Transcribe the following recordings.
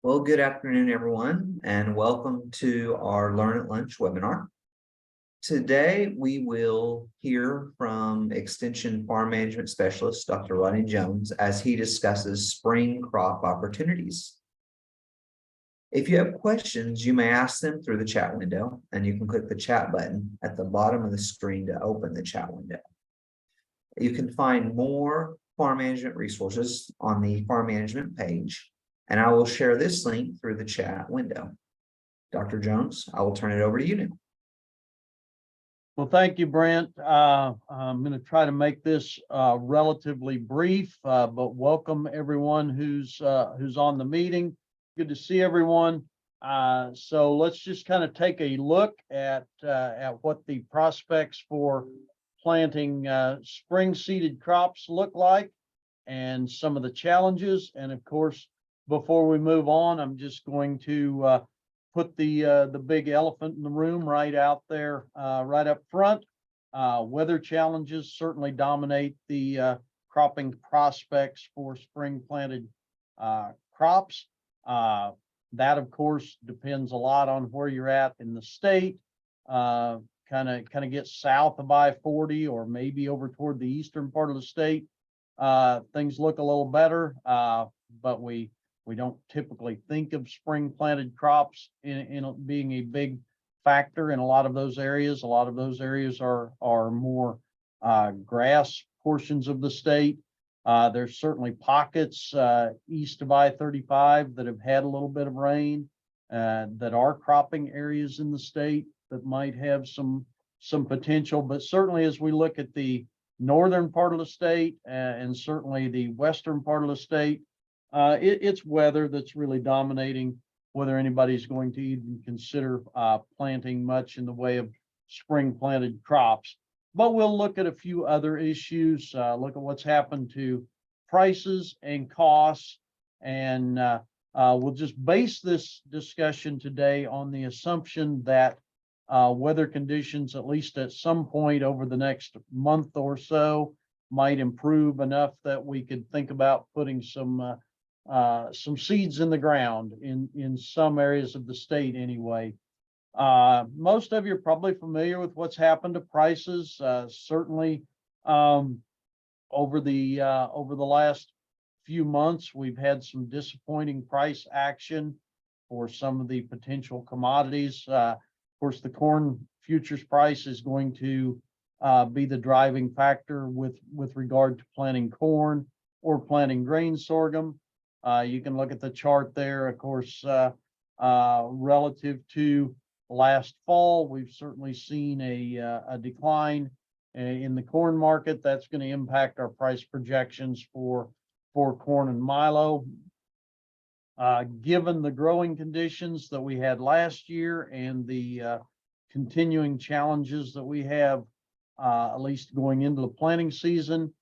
Well, good afternoon, everyone, and welcome to our Learn at Lunch webinar. Today, we will hear from Extension Farm Management Specialist, Dr. Rodney Jones, as he discusses spring crop opportunities. If you have questions, you may ask them through the chat window, and you can click the chat button at the bottom of the screen to open the chat window. You can find more farm management resources on the farm management page, and I will share this link through the chat window. Dr. Jones, I will turn it over to you now. Well, thank you, Brent. I'm going to try to make this relatively brief, but welcome everyone who's on the meeting. Good to see everyone. So let's just kind of take a look at what the prospects for planting spring seeded crops look like and some of the challenges. And of course, before we move on, I'm just going to put the big elephant in the room right out there, right up front. Weather challenges certainly dominate the cropping prospects for spring planted crops. That of course depends a lot on where you're at in the state. Kind of get south of I-40 or maybe over toward the eastern part of the state. Things look a little better, but we don't typically think of spring planted crops in being a big factor in a lot of those areas. A lot of those areas are more grass portions of the state. There's certainly pockets east of I-35 that have had a little bit of rain that are cropping areas in the state that might have some potential. But certainly as we look at the northern part of the state and certainly the western part of the state, it's weather that's really dominating whether anybody's going to even consider planting much in the way of spring planted crops. But we'll look at a few other issues, look at what's happened to prices and costs, and we'll just base this discussion today on the assumption that weather conditions, at least at some point over the next month or so, might improve enough that we could think about putting some seeds in the ground in some areas of the state anyway. Most of you are probably familiar with what's happened to prices. Certainly over the last few months, we've had some disappointing price action for some of the potential commodities. Of course, the corn futures price is going to be the driving factor with regard to planting corn or planting grain sorghum. You can look at the chart there. Of course, relative to last fall, we've certainly seen a decline in the corn market. That's going to impact our price projections for corn and milo. Given the growing conditions that we had last year and the continuing challenges that we have, at least going into the planting season,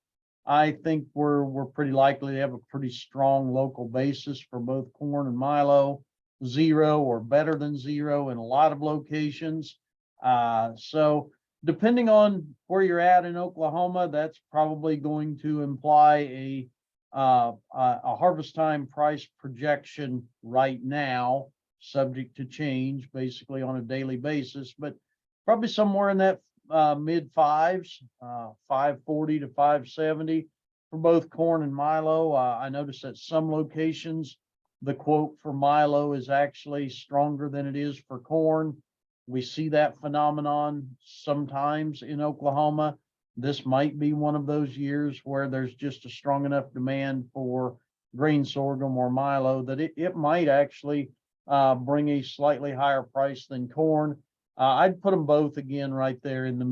I think we're pretty likely to have a pretty strong local basis for both corn and milo, 0 or better than 0 in a lot of locations. So depending on where you're at in Oklahoma, that's probably going to imply a harvest time price projection right now, subject to change basically on a daily basis, but probably somewhere in that mid fives, 540 to 570 for both corn and milo. I noticed at some locations, the quote for milo is actually stronger than it is for corn. We see that phenomenon sometimes in Oklahoma. This might be one of those years where there's just a strong enough demand for grain sorghum or milo that it might actually bring a slightly higher price than corn. I'd put them both again right there in the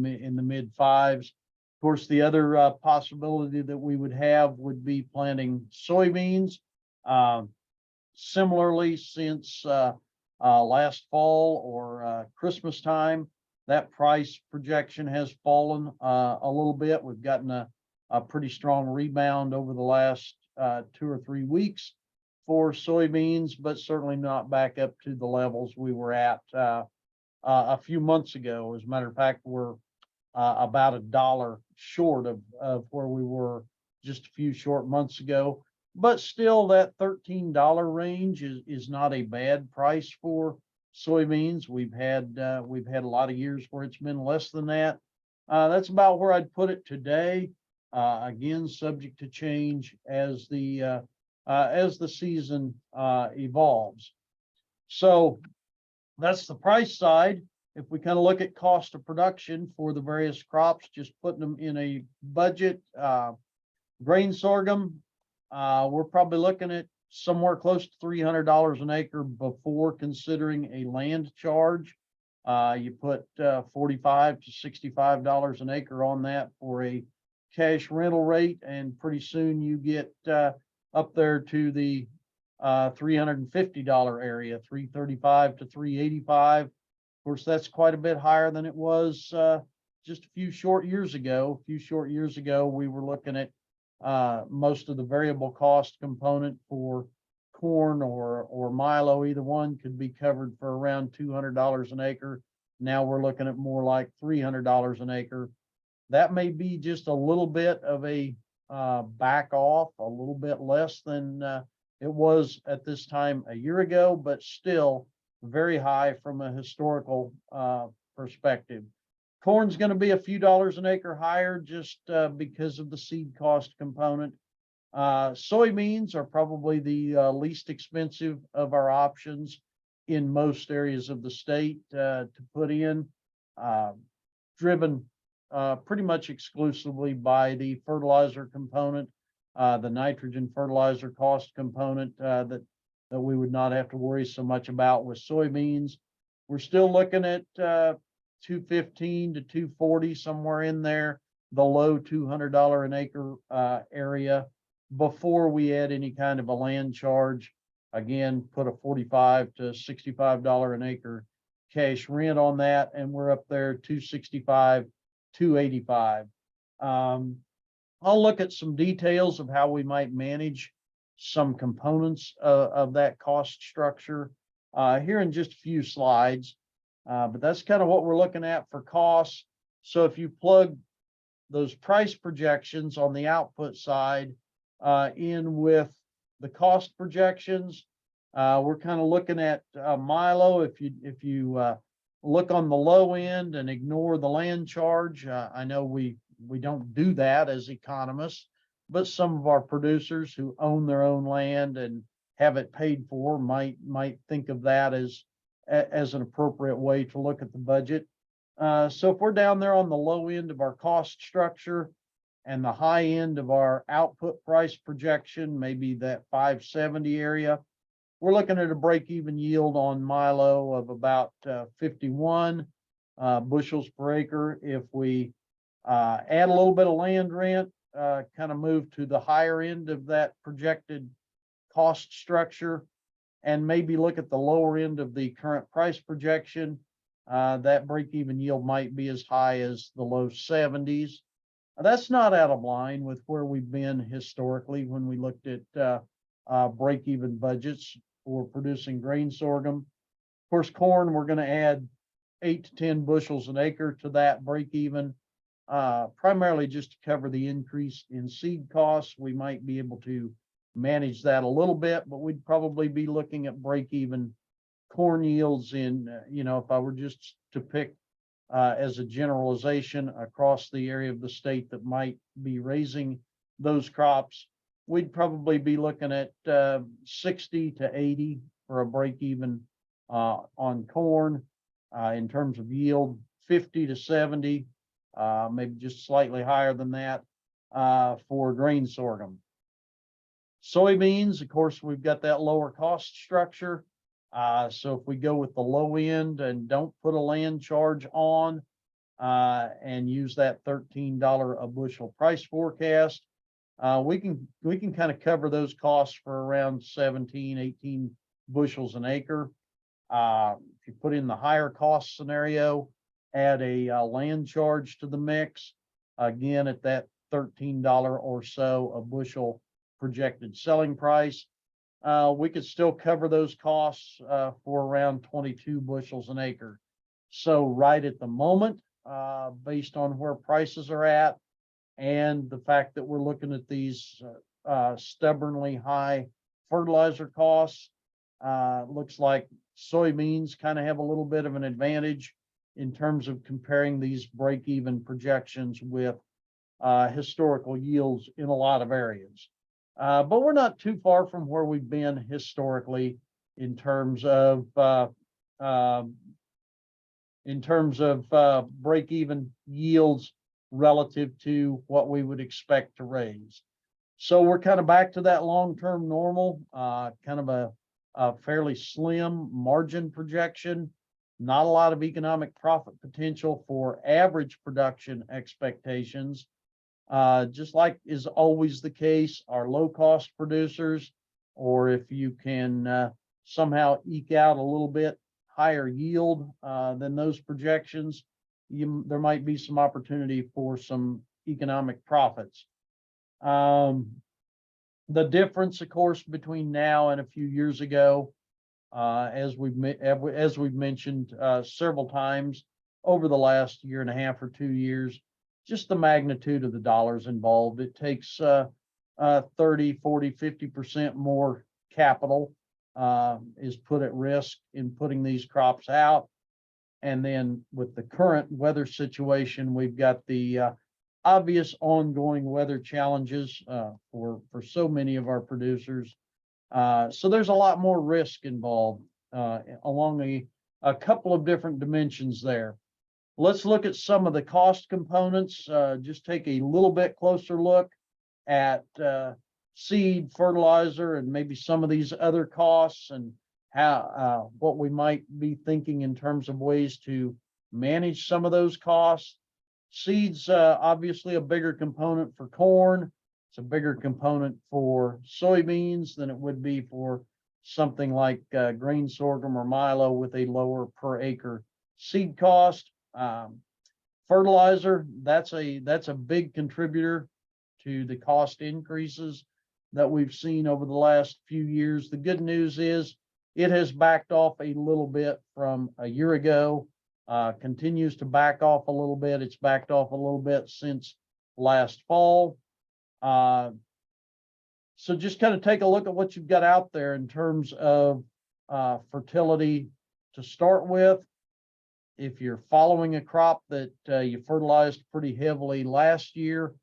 mid fives. Of course, the other possibility that we would have would be planting soybeans. Similarly, since last fall or Christmas time, that price projection has fallen a little bit. We've gotten a pretty strong rebound over the last 2 or 3 weeks for soybeans, but certainly not back up to the levels we were at a few months ago. As a matter of fact, we're about $1 short of where we were just a few short months ago. but still that $13 range is not a bad price for soybeans. We've had a lot of years where it's been less than that. That's about where I'd put it today. Again, subject to change as the season evolves. So that's the price side. If we kind of look at cost of production for the various crops, just putting them in a budget, grain sorghum, we're probably looking at somewhere close to $300 an acre before considering a land charge. You put $45 to $65 an acre on that for a cash rental rate, and pretty soon you get up there to the $350 area, $335 to $385. Of course, that's quite a bit higher than it was just a few short years ago. A few short years ago, we were looking at most of the variable cost component for corn or milo, either one could be covered for around $200 an acre. Now we're looking at more like $300 an acre. That may be just a little bit of a back off, a little bit less than it was at this time a year ago, but still very high from a historical perspective. Corn's going to be a few dollars an acre higher just because of the seed cost component. Soybeans are probably the least expensive of our options in most areas of the state to put in, driven pretty much exclusively by the fertilizer component, the nitrogen fertilizer cost component that we would not have to worry so much about with soybeans. We're still looking at $215 to $240, somewhere in there, the low $200 an acre area before we add any kind of a land charge. Again, put a $45 to $65 an acre cash rent on that, and we're up there $265, $285. I'll look at some details of how we might manage some components of that cost structure here in just a few slides. But that's kind of what we're looking at for costs. So if you plug those price projections on the output side in with the cost projections, we're kind of looking at milo. If you look on the low end and ignore the land charge, I know we don't do that as economists, but some of our producers who own their own land and have it paid for might think of that as an appropriate way to look at the budget. So if we're down there on the low end of our cost structure and the high end of our output price projection, maybe that 570 area, we're looking at a break-even yield on milo of about 51 bushels per acre. If we add a little bit of land rent, kind of move to the higher end of that projected cost structure, and maybe look at the lower end of the current price projection, that break-even yield might be as high as the low 70s. That's not out of line with where we've been historically when we looked at break-even budgets for producing grain sorghum. Of course, corn, we're going to add 8 to 10 bushels an acre to that break-even, primarily just to cover the increase in seed costs. We might be able to manage that a little bit, but we'd probably be looking at break-even corn yields in, if I were just to pick as a generalization across the area of the state that might be raising those crops, we'd probably be looking at 60 to 80 for a break-even on corn. In terms of yield, 50 to 70, maybe just slightly higher than that for grain sorghum. Soybeans, of course, we've got that lower cost structure. So if we go with the low end and don't put a land charge on and use that $13 a bushel price forecast, we can kind of cover those costs for around 17, 18 bushels an acre. If you put in the higher cost scenario, add a land charge to the mix, again at that $13 or so a bushel projected selling price, we could still cover those costs for around 22 bushels an acre. So right at the moment, based on where prices are at and the fact that we're looking at these stubbornly high fertilizer costs, looks like soybeans kind of have a little bit of an advantage in terms of comparing these break-even projections with historical yields in a lot of areas. But we're not too far from where we've been historically in terms of break-even yields relative to what we would expect to raise. So we're kind of back to that long-term normal, kind of a fairly slim margin projection, not a lot of economic profit potential for average production expectations. Just like is always the case, our low-cost producers, or if you can somehow eke out a little bit higher yield than those projections, there might be some opportunity for some economic profits. The difference, of course, between now and a few years ago, as we've mentioned several times over the last year and a half or 2 years, just the magnitude of the dollars involved. It takes 30, 40, 50% more capital is put at risk in putting these crops out. And then with the current weather situation, we've got the obvious ongoing weather challenges for so many of our producers. So there's a lot more risk involved along a couple of different dimensions there. Let's look at some of the cost components. Just take a little bit closer look at seed, fertilizer, and maybe some of these other costs, and how what we might be thinking in terms of ways to manage some of those costs. Seeds, obviously a bigger component for corn. It's a bigger component for soybeans than it would be for something like grain sorghum or milo with a lower per acre seed cost. Fertilizer, that's a big contributor to the cost increases that we've seen over the last few years. The good news is it has backed off a little bit from a year ago, continues to back off a little bit. It's backed off a little bit since last fall. So just kind of take a look at what you've got out there in terms of fertility to start with. If you're following a crop that you fertilized pretty heavily last year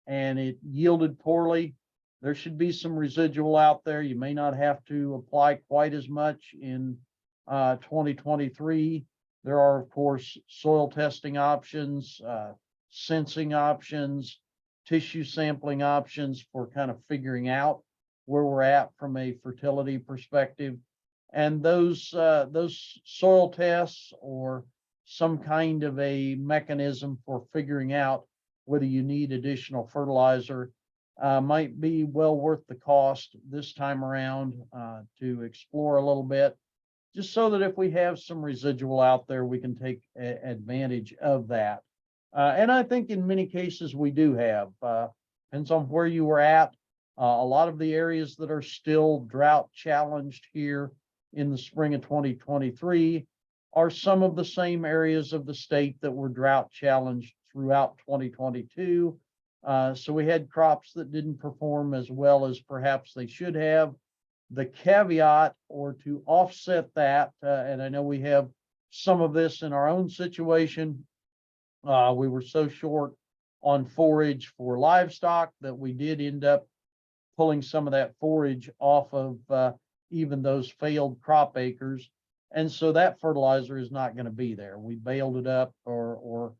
and it yielded poorly, there should be some residual out there. You may not have to apply quite as much in 2023. There are, of course, soil testing options, sensing options, tissue sampling options for kind of figuring out where we're at from a fertility perspective. And those soil tests or some kind of a mechanism for figuring out whether you need additional fertilizer might be well worth the cost this time around to explore a little bit, just so that if we have some residual out there, we can take advantage of that. And I think in many cases we do have, depends on where you were at. A lot of the areas that are still drought challenged here in the spring of 2023 are some of the same areas of the state that were drought challenged throughout 2022. So we had crops that didn't perform as well as perhaps they should have. The caveat, or to offset that, and I know we have some of this in our own situation, we were so short on forage for livestock that we did end up pulling some of that forage off of even those failed crop acres. And so that fertilizer is not going to be there. We baled it up or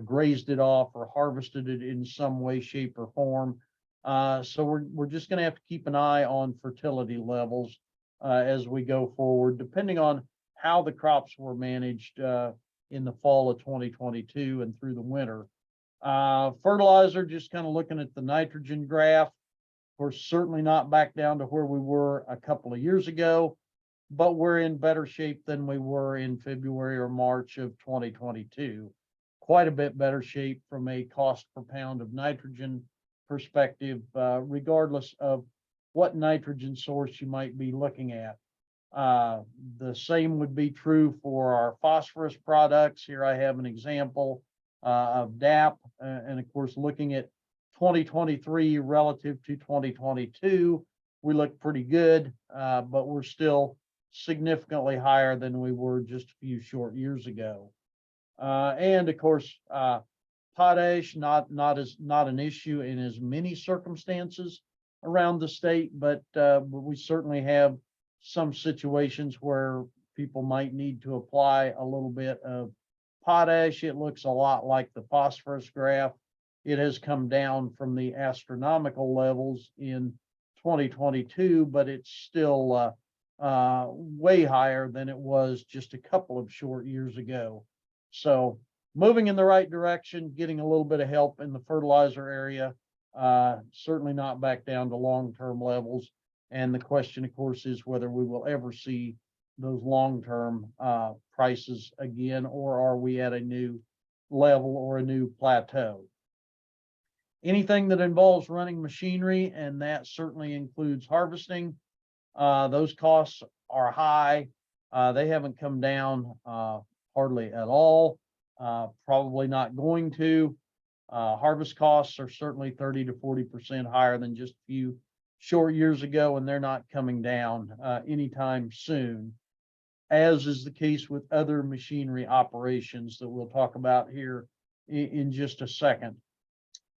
grazed it off or harvested it in some way, shape, or form. So we're just going to have to keep an eye on fertility levels as we go forward, depending on how the crops were managed in the fall of 2022 and through the winter. Fertilizer, just kind of looking at the nitrogen graph, we're certainly not back down to where we were a couple of years ago, but we're in better shape than we were in February or March of 2022. Quite a bit better shape from a cost per pound of nitrogen perspective, regardless of what nitrogen source you might be looking at. The same would be true for our phosphorus products. Here I have an example of DAP, and of course, looking at 2023 relative to 2022, we look pretty good, but we're still significantly higher than we were just a few short years ago. And of course, potash, not an issue in as many circumstances around the state, but we certainly have some situations where people might need to apply a little bit of potash. It looks a lot like the phosphorus graph. It has come down from the astronomical levels in 2022, but it's still way higher than it was just a couple of short years ago. So moving in the right direction, getting a little bit of help in the fertilizer area, certainly not back down to long-term levels. And the question, of course, is whether we will ever see those long-term prices again, or are we at a new level or a new plateau? Anything that involves running machinery, and that certainly includes harvesting, those costs are high. They haven't come down hardly at all. Probably not going to. Harvest costs are certainly 30 to 40% higher than just a few short years ago, and they're not coming down anytime soon, as is the case with other machinery operations that we'll talk about here in just a second.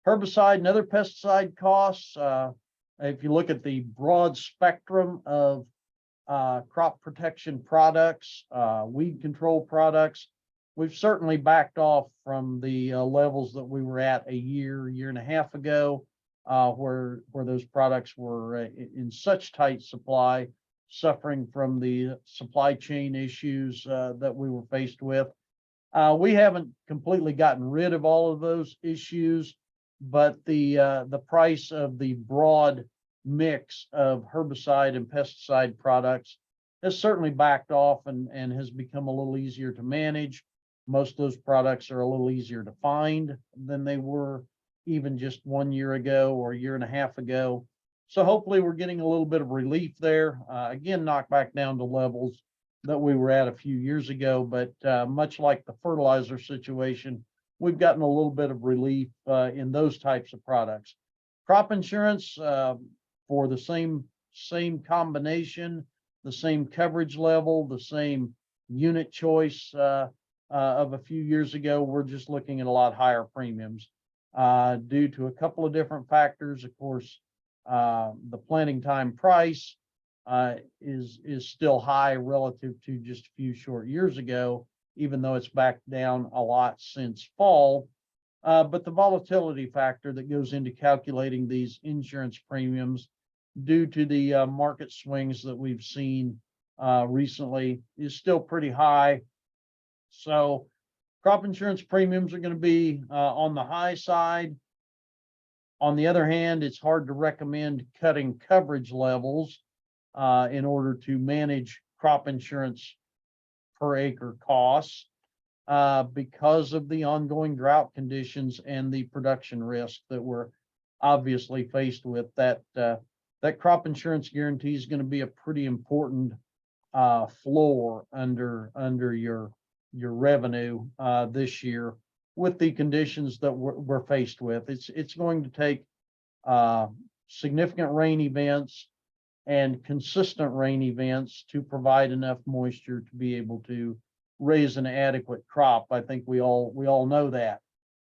Herbicide and other pesticide costs, if you look at the broad spectrum of crop protection products, weed control products, we've certainly backed off from the levels that we were at a year and a half ago, where those products were in such tight supply, suffering from the supply chain issues that we were faced with. We haven't completely gotten rid of all of those issues, but the price of the broad mix of herbicide and pesticide products has certainly backed off and has become a little easier to manage. Most of those products are a little easier to find than they were even just 1 year ago or a year and a half ago. So hopefully we're getting a little bit of relief there. Again, knocked back down to levels that we were at a few years ago, but much like the fertilizer situation, we've gotten a little bit of relief in those types of products. Crop insurance, for the same combination, the same coverage level, the same unit choice of a few years ago, we're just looking at a lot higher premiums due to a couple of different factors. Of course, the planting time price is still high relative to just a few short years ago, even though it's back down a lot since fall. But the volatility factor that goes into calculating these insurance premiums due to the market swings that we've seen recently is still pretty high. So crop insurance premiums are going to be on the high side. On the other hand, it's hard to recommend cutting coverage levels in order to manage crop insurance per acre costs because of the ongoing drought conditions and the production risk that we're obviously faced with. That crop insurance guarantee is going to be a pretty important floor under your revenue this year with the conditions that we're faced with. It's going to take significant rain events and consistent rain events to provide enough moisture to be able to raise an adequate crop. I think we all know that.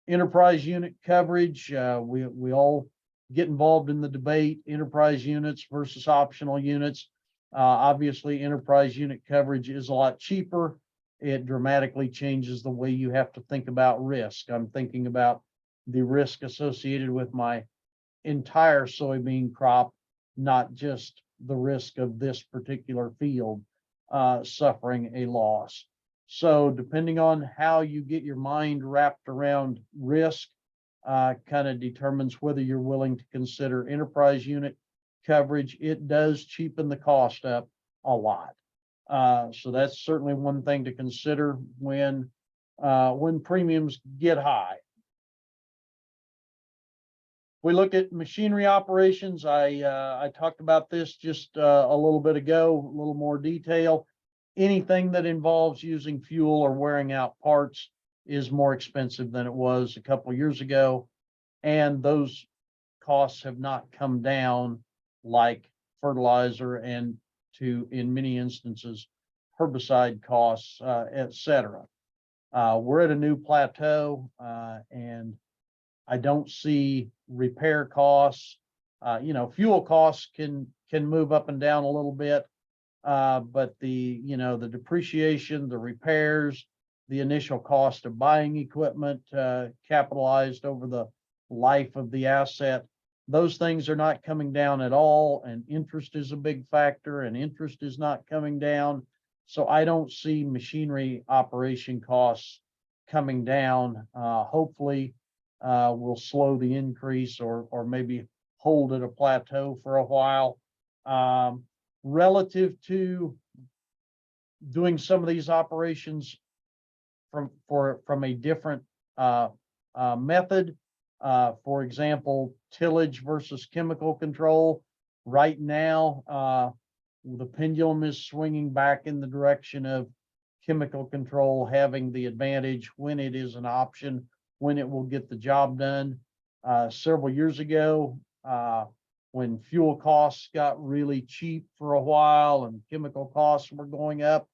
Enterprise unit coverage, we all get involved in the debate, enterprise units versus optional units. Obviously, enterprise unit coverage is a lot cheaper. It dramatically changes the way you have to think about risk. I'm thinking about the risk associated with my entire soybean crop, not just the risk of this particular field suffering a loss. So depending on how you get your mind wrapped around risk, kind of determines whether you're willing to consider enterprise unit coverage. It does cheapen the cost up a lot. So that's certainly one thing to consider when premiums get high. We look at machinery operations. I talked about this just a little bit ago, a little more detail. Anything that involves using fuel or wearing out parts is more expensive than it was a couple of years ago. And those costs have not come down like fertilizer and in many instances, herbicide costs, et cetera. We're at a new plateau, and I don't see repair costs. Fuel costs can move up and down a little bit, but the depreciation, the repairs, the initial cost of buying equipment, capitalized over the life of the asset, those things are not coming down at all, and interest is a big factor, and interest is not coming down. So I don't see machinery operation costs coming down. Hopefully, we'll slow the increase or maybe hold at a plateau for a while. Relative to doing some of these operations from a different method, for example, tillage versus chemical control. Right now, the pendulum is swinging back in the direction of chemical control having the advantage when it is an option, when it will get the job done. Several years ago, when fuel costs got really cheap for a while and chemical costs were going up,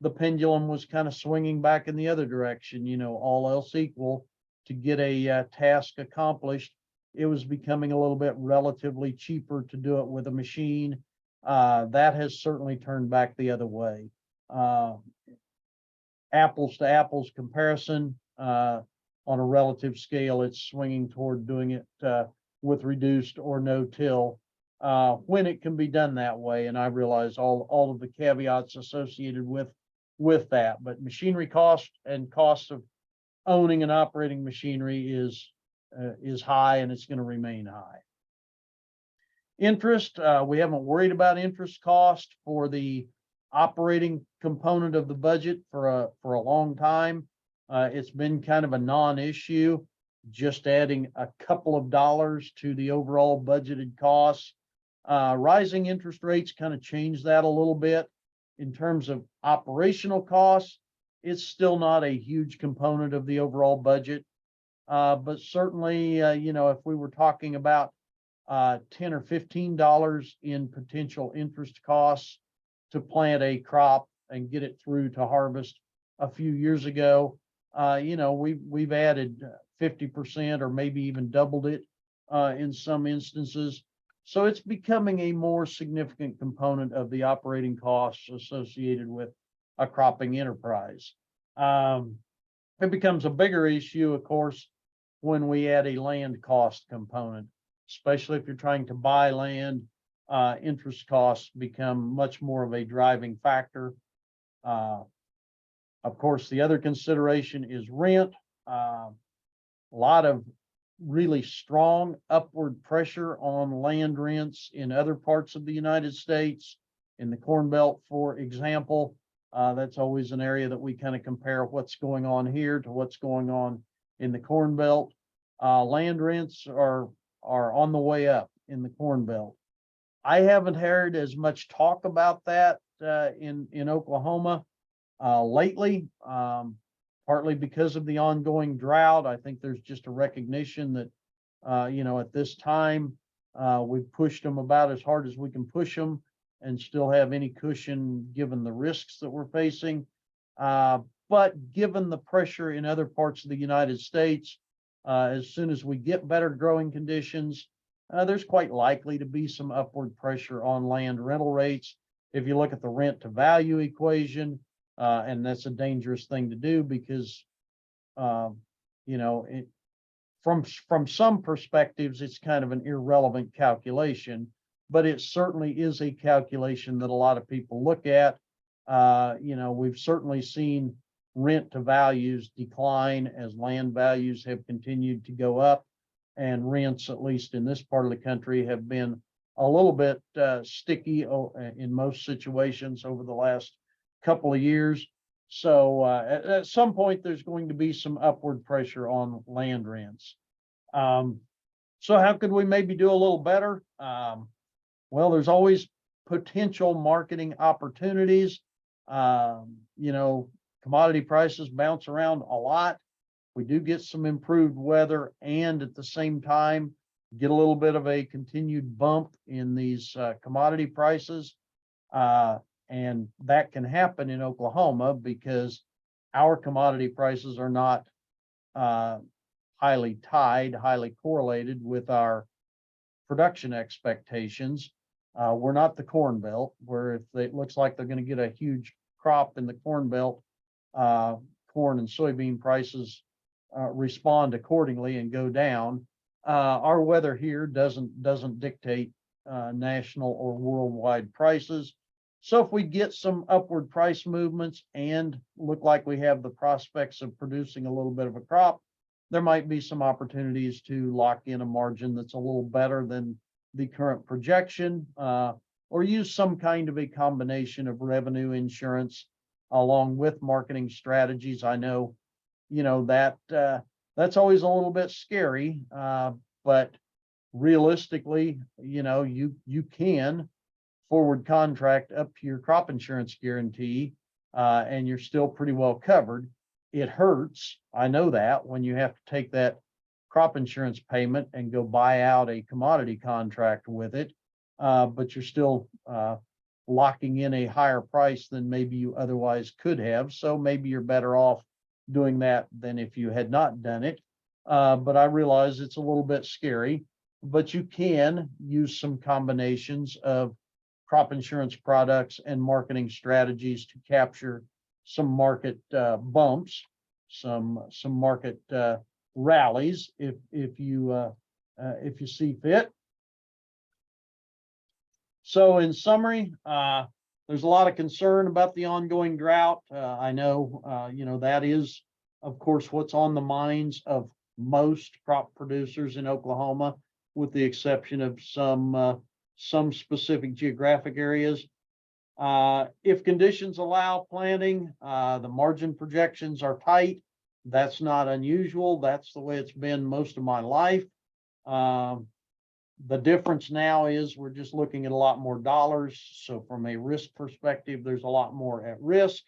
the pendulum was kind of swinging back in the other direction, all else equal. To get a task accomplished, it was becoming a little bit relatively cheaper to do it with a machine. That has certainly turned back the other way. Apples to apples comparison, on a relative scale, it's swinging toward doing it with reduced or no till when it can be done that way. And I realize all of the caveats associated with that, but machinery cost and cost of owning and operating machinery is high, and it's going to remain high. Interest, we haven't worried about interest cost for the operating component of the budget for a long time. It's been kind of a non-issue, just adding a couple of dollars to the overall budgeted costs. Rising interest rates kind of changed that a little bit. In terms of operational costs, it's still not a huge component of the overall budget. But certainly, if we were talking about $10 or $15 in potential interest costs to plant a crop and get it through to harvest a few years ago, we've added 50% or maybe even doubled it in some instances. So it's becoming a more significant component of the operating costs associated with a cropping enterprise. It becomes a bigger issue, of course, when we add a land cost component, especially if you're trying to buy land. Interest costs become much more of a driving factor. Of course, the other consideration is rent. A lot of really strong upward pressure on land rents in other parts of the United States. In the Corn Belt, for example, that's always an area that we kind of compare what's going on here to what's going on in the Corn Belt. Land rents are on the way up in the Corn Belt. I haven't heard as much talk about that in Oklahoma lately, partly because of the ongoing drought. I think there's just a recognition that, at this time, we've pushed them about as hard as we can push them and still have any cushion given the risks that we're facing. But given the pressure in other parts of the United States, as soon as we get better growing conditions, there's quite likely to be some upward pressure on land rental rates. If you look at the rent to value equation, and that's a dangerous thing to do because, from some perspectives, it's kind of an irrelevant calculation, but it certainly is a calculation that a lot of people look at. We've certainly seen rent to values decline as land values have continued to go up, and rents, at least in this part of the country, have been a little bit sticky in most situations over the last couple of years. So at some point, there's going to be some upward pressure on land rents. So how could we maybe do a little better? Well, there's always potential marketing opportunities. Commodity prices bounce around a lot. We do get some improved weather, and at the same time, get a little bit of a continued bump in these commodity prices. And that can happen in Oklahoma because our commodity prices are not highly tied, highly correlated with our production expectations. We're not the Corn Belt, where if it looks like they're going to get a huge crop in the Corn Belt, corn and soybean prices respond accordingly and go down. Our weather here doesn't dictate national or worldwide prices. So if we get some upward price movements and look like we have the prospects of producing a little bit of a crop, there might be some opportunities to lock in a margin that's a little better than the current projection, or use some kind of a combination of revenue insurance along with marketing strategies. I know, that that's always a little bit scary, but realistically, you can forward contract up to your crop insurance guarantee, and you're still pretty well covered. It hurts, I know that, when you have to take that crop insurance payment and go buy out a commodity contract with it, but you're still locking in a higher price than maybe you otherwise could have. So maybe you're better off doing that than if you had not done it. But I realize it's a little bit scary, but you can use some combinations of crop insurance products and marketing strategies to capture some market bumps, some market rallies if you see fit. So in summary, there's a lot of concern about the ongoing drought. I know, that is, of course, what's on the minds of most crop producers in Oklahoma, with the exception of some specific geographic areas. If conditions allow planting, the margin projections are tight. That's not unusual. That's the way it's been most of my life. The difference now is we're just looking at a lot more dollars. So from a risk perspective, there's a lot more at risk.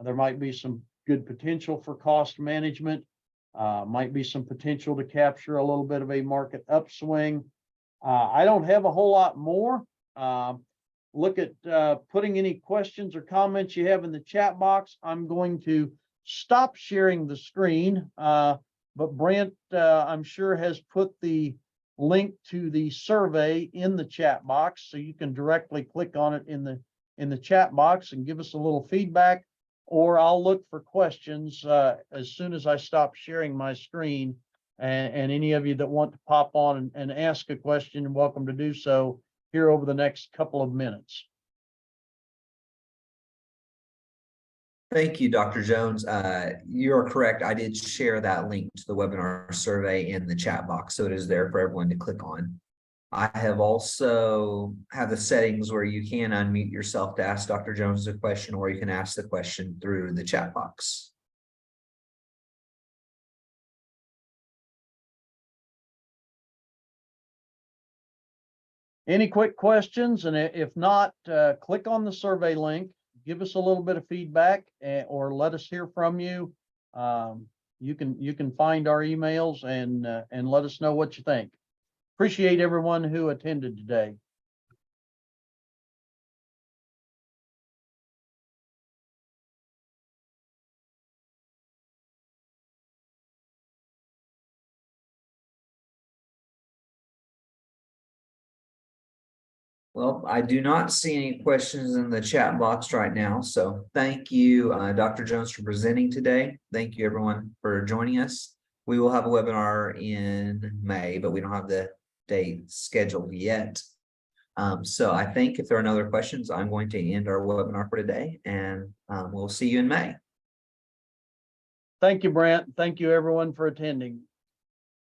There might be some good potential for cost management. Might be some potential to capture a little bit of a market upswing. I don't have a whole lot more. Look at putting any questions or comments you have in the chat box. I'm going to stop sharing the screen, but Brent, I'm sure, has put the link to the survey in the chat box, so you can directly click on it in the chat box and give us a little feedback, or I'll look for questions as soon as I stop sharing my screen. And any of you that want to pop on and ask a question, you're welcome to do so here over the next couple of minutes. Thank you, Dr. Jones. You're correct. I did share that link to the webinar survey in the chat box, so it is there for everyone to click on. I have also have the settings where you can unmute yourself to ask Dr. Jones a question, or you can ask the question through the chat box. Any quick questions? And if not, click on the survey link, give us a little bit of feedback, or let us hear from you. You can find our emails and let us know what you think. Appreciate everyone who attended today. Well, I do not see any questions in the chat box right now. So thank you, Dr. Jones, for presenting today. Thank you, everyone, for joining us. We will have a webinar in May, but we don't have the date scheduled yet. So I think if there are no other questions, I'm going to end our webinar for today, and we'll see you in May. Thank you, Brent. Thank you, everyone, for attending.